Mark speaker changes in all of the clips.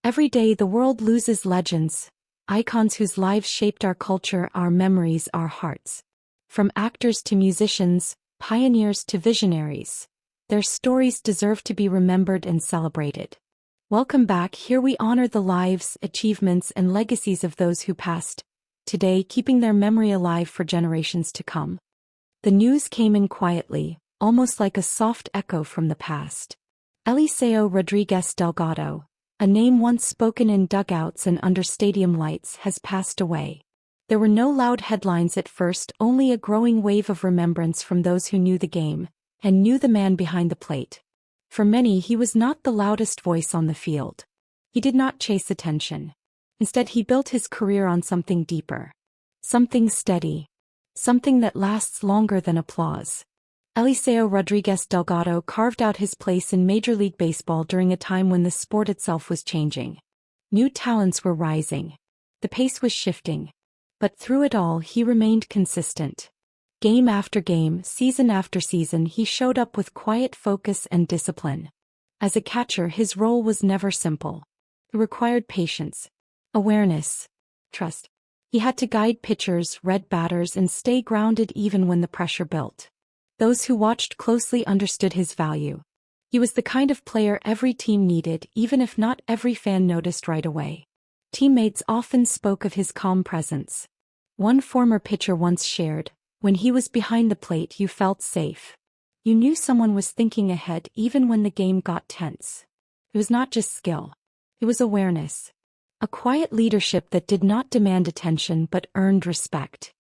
Speaker 1: Every day the world loses legends, icons whose lives shaped our culture, our memories, our hearts. From actors to musicians, pioneers to visionaries, their stories deserve to be remembered and celebrated. Welcome back. Here we honor the lives, achievements, and legacies of those who passed, today keeping their memory alive for generations to come. The news came in quietly, almost like a soft echo from the past. Eliseo Rodríguez Delgado, a name once spoken in dugouts and under stadium lights, has passed away. There were no loud headlines at first, only a growing wave of remembrance from those who knew the game and knew the man behind the plate. For many, he was not the loudest voice on the field. He did not chase attention. Instead, he built his career on something deeper. Something steady. Something that lasts longer than applause. Eliseo Rodríguez Delgado carved out his place in Major League Baseball during a time when the sport itself was changing. New talents were rising. The pace was shifting. But through it all, he remained consistent. Game after game, season after season, he showed up with quiet focus and discipline. As a catcher, his role was never simple. It required patience, awareness, trust. He had to guide pitchers, read batters, and stay grounded even when the pressure built. Those who watched closely understood his value. He was the kind of player every team needed, even if not every fan noticed right away. Teammates often spoke of his calm presence. One former pitcher once shared, "When he was behind the plate, you felt safe. You knew someone was thinking ahead even when the game got tense." It was not just skill. It was awareness. A quiet leadership that did not demand attention but earned respect.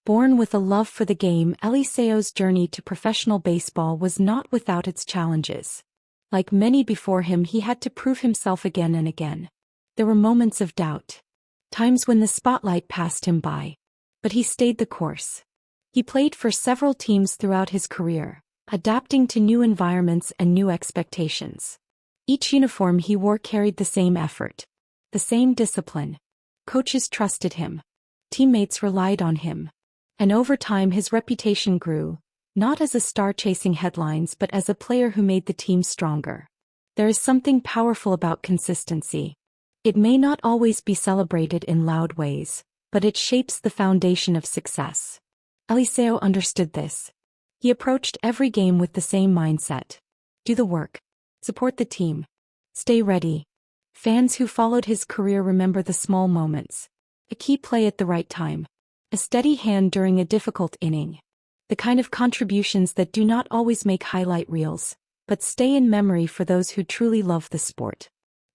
Speaker 1: Born with a love for the game, Eliseo's journey to professional baseball was not without its challenges. Like many before him, he had to prove himself again and again. There were moments of doubt. Times when the spotlight passed him by. But he stayed the course. He played for several teams throughout his career, adapting to new environments and new expectations. Each uniform he wore carried the same effort, the same discipline. Coaches trusted him. Teammates relied on him. And over time his reputation grew, not as a star chasing headlines but as a player who made the team stronger. There is something powerful about consistency. It may not always be celebrated in loud ways, but it shapes the foundation of success. Eliseo understood this. He approached every game with the same mindset. Do the work. Support the team. Stay ready. Fans who followed his career remember the small moments. A key play at the right time. A steady hand during a difficult inning. The kind of contributions that do not always make highlight reels, but stay in memory for those who truly love the sport.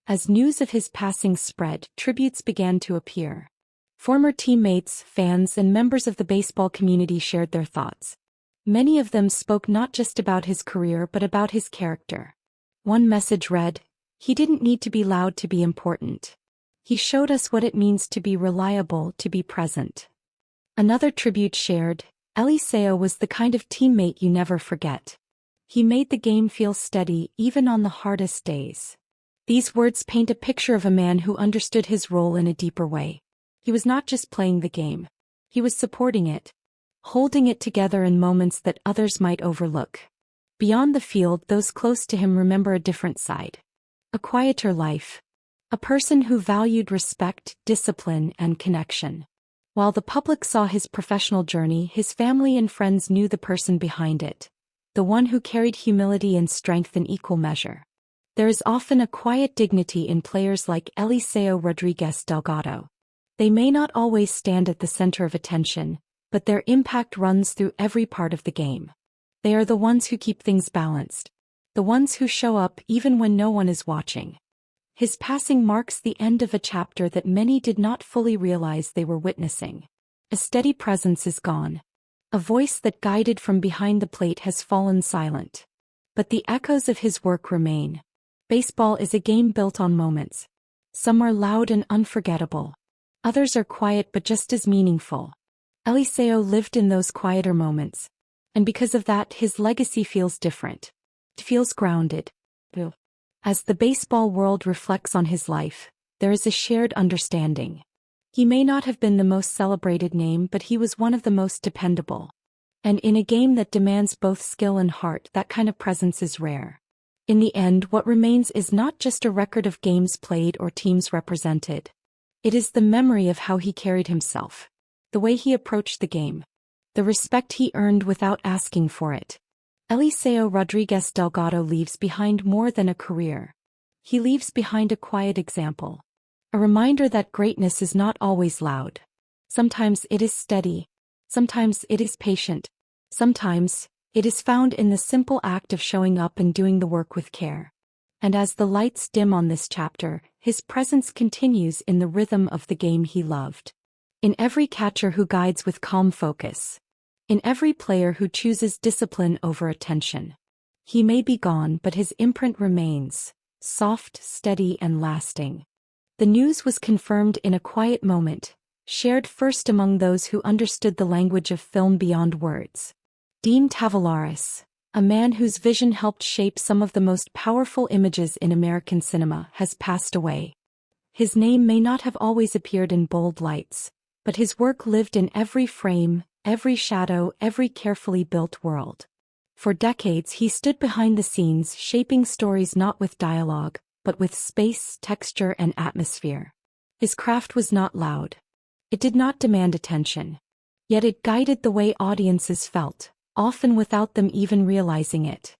Speaker 1: As news of his passing spread, tributes began to appear. Former teammates, fans, and members of the baseball community shared their thoughts. Many of them spoke not just about his career but about his character. One message read, "He didn't need to be loud to be important. He showed us what it means to be reliable, to be present." Another tribute shared, "Eliseo was the kind of teammate you never forget. He made the game feel steady even on the hardest days." These words paint a picture of a man who understood his role in a deeper way. He was not just playing the game. He was supporting it, holding it together in moments that others might overlook. Beyond the field, those close to him remember a different side. A quieter life. A person who valued respect, discipline, and connection. While the public saw his professional journey, his family and friends knew the person behind it. The one who carried humility and strength in equal measure. There is often a quiet dignity in players like Eliseo Rodríguez Delgado. They may not always stand at the center of attention, but their impact runs through every part of the game. They are the ones who keep things balanced. The ones who show up even when no one is watching. His passing marks the end of a chapter that many did not fully realize they were witnessing. A steady presence is gone. A voice that guided from behind the plate has fallen silent. But the echoes of his work remain. Baseball is a game built on moments. Some are loud and unforgettable. Others are quiet but just as meaningful. Eliseo lived in those quieter moments. And because of that, his legacy feels different. It feels grounded. As the baseball world reflects on his life, there is a shared understanding. He may not have been the most celebrated name, but he was one of the most dependable. And in a game that demands both skill and heart, that kind of presence is rare. In the end, what remains is not just a record of games played or teams represented. It is the memory of how he carried himself, the way he approached the game, the respect he earned without asking for it. Eliseo Rodríguez Delgado leaves behind more than a career. He leaves behind a quiet example. A reminder that greatness is not always loud. Sometimes it is steady. Sometimes it is patient. Sometimes it is found in the simple act of showing up and doing the work with care. And as the lights dim on this chapter, his presence continues in the rhythm of the game he loved. In every catcher who guides with calm focus. In every player who chooses discipline over attention. He may be gone, but his imprint remains, soft, steady, and lasting. The news was confirmed in a quiet moment, shared first among those who understood the language of film beyond words. Dean Tavoularis, a man whose vision helped shape some of the most powerful images in American cinema, has passed away. His name may not have always appeared in bold lights, but his work lived in every frame, every shadow, every carefully built world. For decades he stood behind the scenes, shaping stories not with dialogue, but with space, texture, and atmosphere. His craft was not loud. It did not demand attention. Yet it guided the way audiences felt, often without them even realizing it.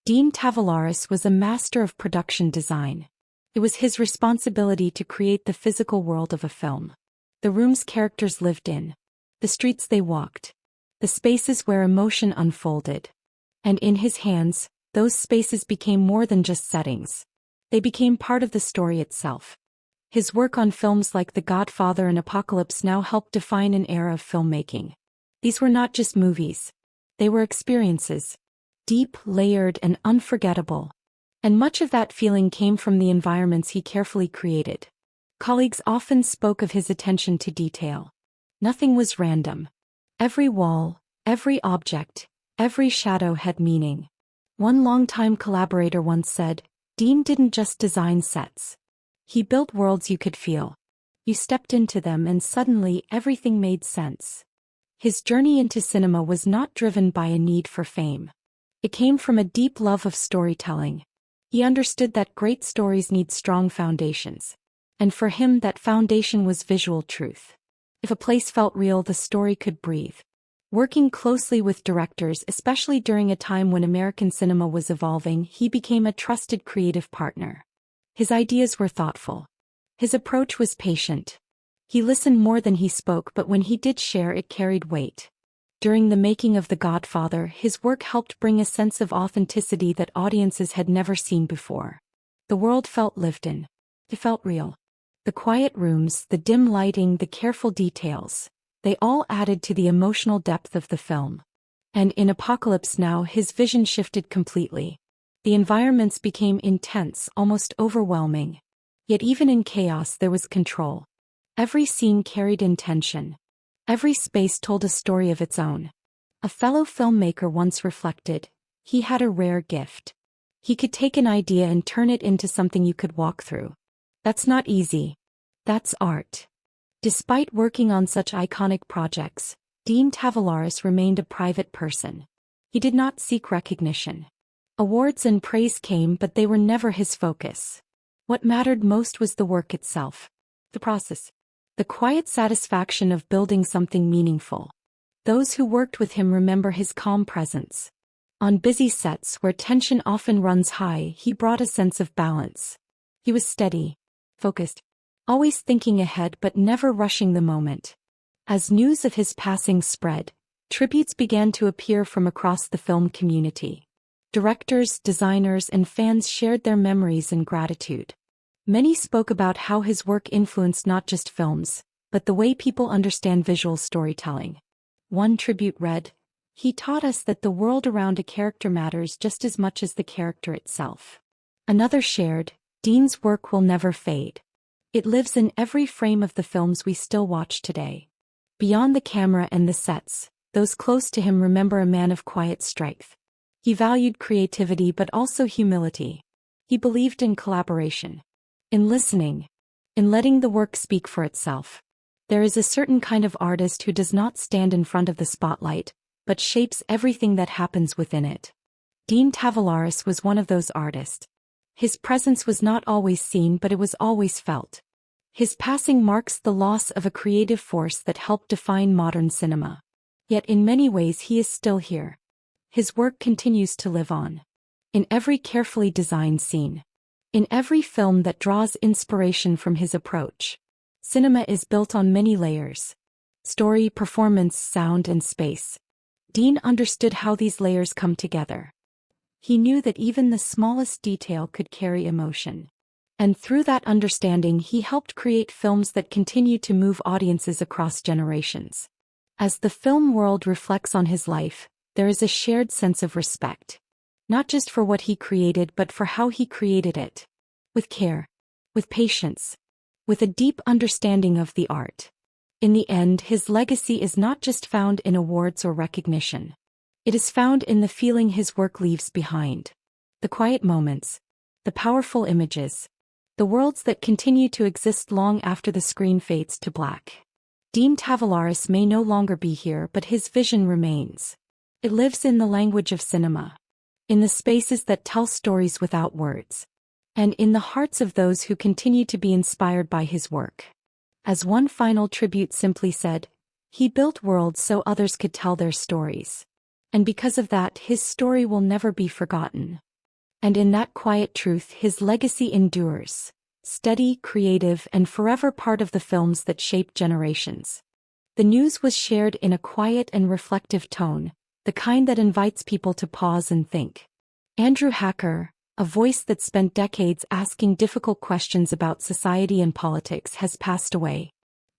Speaker 1: Dean Tavoularis was a master of production design. It was his responsibility to create the physical world of a film. The rooms characters lived in. The streets they walked. The spaces where emotion unfolded. And in his hands, those spaces became more than just settings. They became part of the story itself. His work on films like The Godfather and Apocalypse Now helped define an era of filmmaking. These were not just movies. They were experiences. Deep, layered, and unforgettable. And much of that feeling came from the environments he carefully created. Colleagues often spoke of his attention to detail. Nothing was random. Every wall, every object, every shadow had meaning. One longtime collaborator once said, "Dean didn't just design sets. He built worlds you could feel. You stepped into them and suddenly everything made sense." His journey into cinema was not driven by a need for fame. It came from a deep love of storytelling. He understood that great stories need strong foundations. And for him that foundation was visual truth. If a place felt real, the story could breathe. Working closely with directors, especially during a time when American cinema was evolving, he became a trusted creative partner. His ideas were thoughtful. His approach was patient. He listened more than he spoke, but when he did share, it carried weight. During the making of The Godfather, his work helped bring a sense of authenticity that audiences had never seen before. The world felt lived in. It felt real. The quiet rooms, the dim lighting, the careful details. They all added to the emotional depth of the film. And in Apocalypse Now, his vision shifted completely. The environments became intense, almost overwhelming. Yet even in chaos there was control. Every scene carried intention. Every space told a story of its own. A fellow filmmaker once reflected, he had a rare gift. He could take an idea and turn it into something you could walk through. That's not easy. That's art. Despite working on such iconic projects, Dean Tavoularis remained a private person. He did not seek recognition. Awards and praise came, but they were never his focus. What mattered most was the work itself. The process. The quiet satisfaction of building something meaningful. Those who worked with him remember his calm presence. On busy sets where tension often runs high, he brought a sense of balance. He was steady, focused, always thinking ahead but never rushing the moment. As news of his passing spread, tributes began to appear from across the film community. Directors, designers, and fans shared their memories and gratitude. Many spoke about how his work influenced not just films, but the way people understand visual storytelling. One tribute read, "He taught us that the world around a character matters just as much as the character itself." Another shared, "Dean's work will never fade. It lives in every frame of the films we still watch today." Beyond the camera and the sets, those close to him remember a man of quiet strength. He valued creativity but also humility. He believed in collaboration. In listening. In letting the work speak for itself. There is a certain kind of artist who does not stand in front of the spotlight, but shapes everything that happens within it. Dean Tavoularis was one of those artists. His presence was not always seen, but it was always felt. His passing marks the loss of a creative force that helped define modern cinema. Yet in many ways he is still here. His work continues to live on. In every carefully designed scene. In every film that draws inspiration from his approach. Cinema is built on many layers. Story, performance, sound, and space. Dean understood how these layers come together. He knew that even the smallest detail could carry emotion. And through that understanding he helped create films that continue to move audiences across generations. As the film world reflects on his life, there is a shared sense of respect. Not just for what he created but for how he created it. With care. With patience. With a deep understanding of the art. In the end, his legacy is not just found in awards or recognition. It is found in the feeling his work leaves behind. The quiet moments. The powerful images. The worlds that continue to exist long after the screen fades to black. Dean Tavoularis may no longer be here, but his vision remains. It lives in the language of cinema. In the spaces that tell stories without words. And in the hearts of those who continue to be inspired by his work. As one final tribute simply said, he built worlds so others could tell their stories. And because of that, his story will never be forgotten. And in that quiet truth, his legacy endures. Steady, creative, and forever part of the films that shaped generations. The news was shared in a quiet and reflective tone, the kind that invites people to pause and think. Andrew Hacker, a voice that spent decades asking difficult questions about society and politics, has passed away.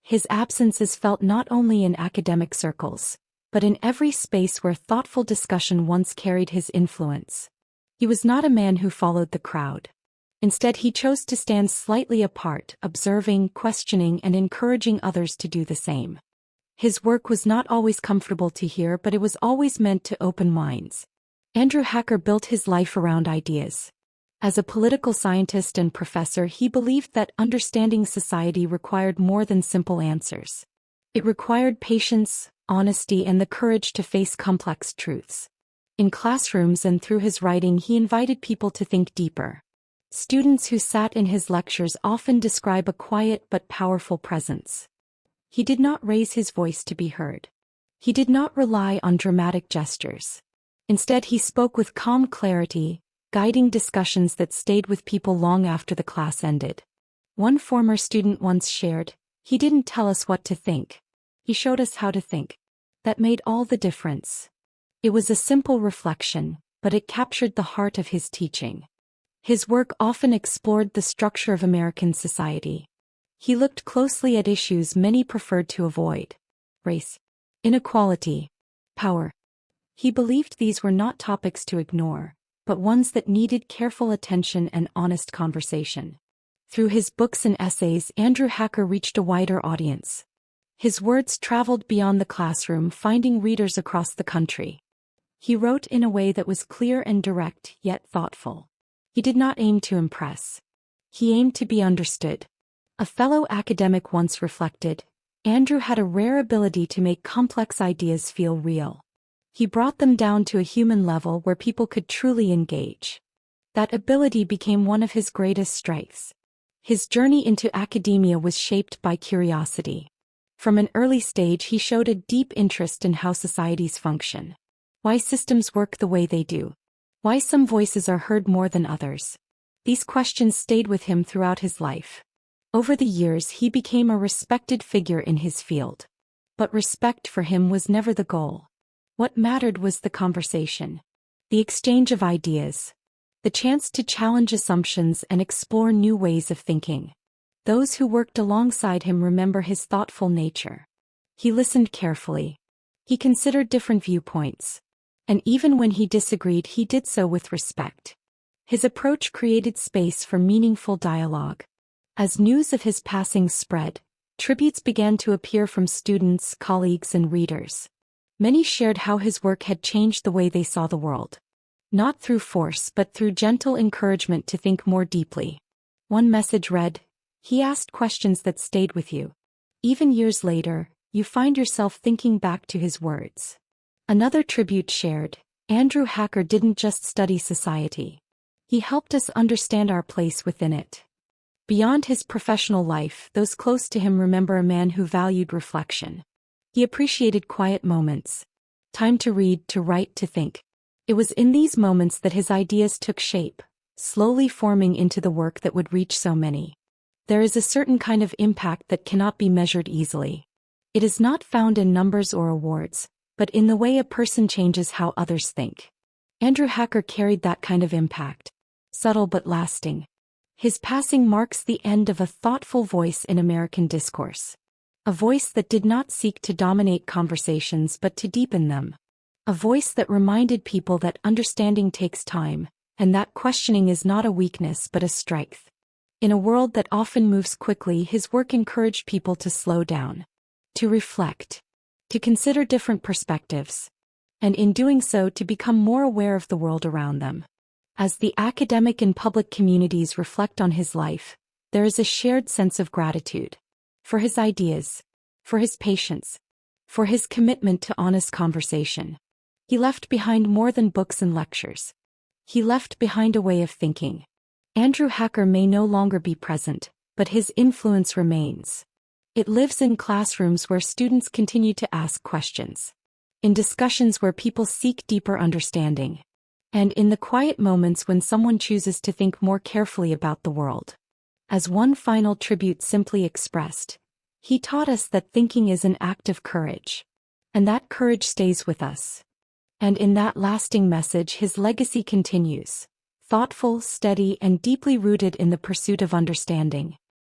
Speaker 1: His absence is felt not only in academic circles, but in every space where thoughtful discussion once carried his influence. He was not a man who followed the crowd. Instead, he chose to stand slightly apart, observing, questioning, and encouraging others to do the same. His work was not always comfortable to hear, but it was always meant to open minds. Andrew Hacker built his life around ideas. As a political scientist and professor, he believed that understanding society required more than simple answers. It required patience, honesty, and the courage to face complex truths. In classrooms and through his writing, he invited people to think deeper. Students who sat in his lectures often describe a quiet but powerful presence. He did not raise his voice to be heard. He did not rely on dramatic gestures. Instead, he spoke with calm clarity, guiding discussions that stayed with people long after the class ended. One former student once shared, "He didn't tell us what to think. He showed us how to think." That made all the difference. It was a simple reflection, but it captured the heart of his teaching. His work often explored the structure of American society. He looked closely at issues many preferred to avoid. Race, inequality, power. He believed these were not topics to ignore, but ones that needed careful attention and honest conversation. Through his books and essays, Andrew Hacker reached a wider audience. His words traveled beyond the classroom, finding readers across the country. He wrote in a way that was clear and direct, yet thoughtful. He did not aim to impress. He aimed to be understood. A fellow academic once reflected, Andrew had a rare ability to make complex ideas feel real. He brought them down to a human level where people could truly engage. That ability became one of his greatest strengths. His journey into academia was shaped by curiosity. From an early stage, he showed a deep interest in how societies function. Why systems work the way they do. Why some voices are heard more than others. These questions stayed with him throughout his life. Over the years, he became a respected figure in his field. But respect for him was never the goal. What mattered was the conversation. The exchange of ideas. The chance to challenge assumptions and explore new ways of thinking. Those who worked alongside him remember his thoughtful nature. He listened carefully. He considered different viewpoints. And even when he disagreed, he did so with respect. His approach created space for meaningful dialogue. As news of his passing spread, tributes began to appear from students, colleagues, and readers. Many shared how his work had changed the way they saw the world. Not through force but through gentle encouragement to think more deeply. One message read, "He asked questions that stayed with you. Even years later, you find yourself thinking back to his words." Another tribute shared, Andrew Hacker didn't just study society. He helped us understand our place within it. Beyond his professional life, those close to him remember a man who valued reflection. He appreciated quiet moments. Time to read, to write, to think. It was in these moments that his ideas took shape, slowly forming into the work that would reach so many. There is a certain kind of impact that cannot be measured easily. It is not found in numbers or awards, but in the way a person changes how others think. Andrew Hacker carried that kind of impact. Subtle but lasting. His passing marks the end of a thoughtful voice in American discourse. A voice that did not seek to dominate conversations but to deepen them. A voice that reminded people that understanding takes time, and that questioning is not a weakness but a strength. In a world that often moves quickly, his work encouraged people to slow down, to reflect, to consider different perspectives, and in doing so to become more aware of the world around them. As the academic and public communities reflect on his life, there is a shared sense of gratitude. For his ideas, for his patience, for his commitment to honest conversation. He left behind more than books and lectures. He left behind a way of thinking. Andrew Hacker may no longer be present, but his influence remains. It lives in classrooms where students continue to ask questions, in discussions where people seek deeper understanding, and in the quiet moments when someone chooses to think more carefully about the world. As one final tribute simply expressed, he taught us that thinking is an act of courage, and that courage stays with us. And in that lasting message his legacy continues, thoughtful, steady, and deeply rooted in the pursuit of understanding.